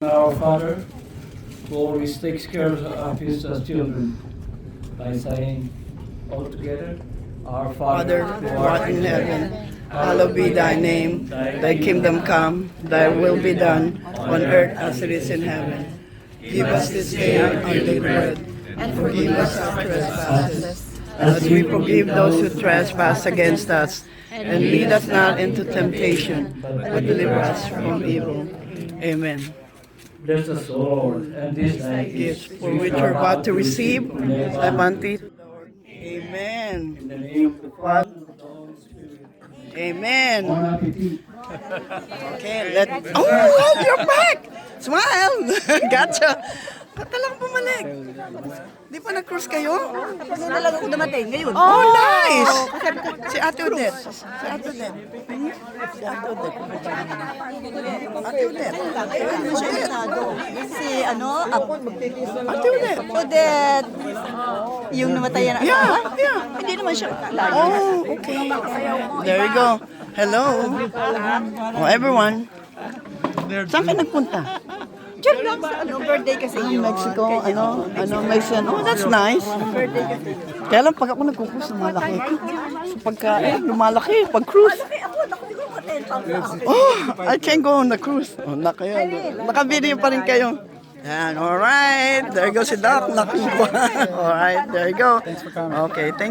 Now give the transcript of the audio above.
Our Father, who always takes care of his children by saying all together, Our Father, who art in heaven, hallowed be thy name. Thy kingdom come, thy will be done, on earth as it is in heaven. Give us this day our daily bread, and forgive us our trespasses, as we forgive those who trespass against us. And lead us not into temptation, but deliver us from evil. Amen. bless us, O Lord, and this thy Gifts gifts for which we're about to receive, thy bounty. In Amen. the name of the Father, and of the Holy Spirit. Amen. Bon appetit. Okay, oh, you're back! Smile! Gotcha! Kata lang bumalik. Di pa nag-cruise kayo? Tapos na talaga ako dumating ngayon. Oh, nice! Si Ate Odette. Si Ate Odette. Si Ate Odette. Ate Odette. Ano siya masyado? Si Apo. Ate Odette. Odette. Yung namatayan na Yeah, asawa? yeah. Hindi naman siya lagi. Oh, okay. There you go. Hello. Oh, everyone. Saan ka nagpunta? Diyan lang sa birthday kasi yun. Mexico, Mexican. Oh, that's nice. Kaya lang pag ako nagkukus, lumalaki ko. So pagka, lumalaki, pag cruise. Ako, hindi ko matentang ako. Oh, I can't go on the cruise. Oh, naka-video pa rin kayo. Yan, alright. There you go si Doc. Nakuha. Alright, there you go. Okay, thank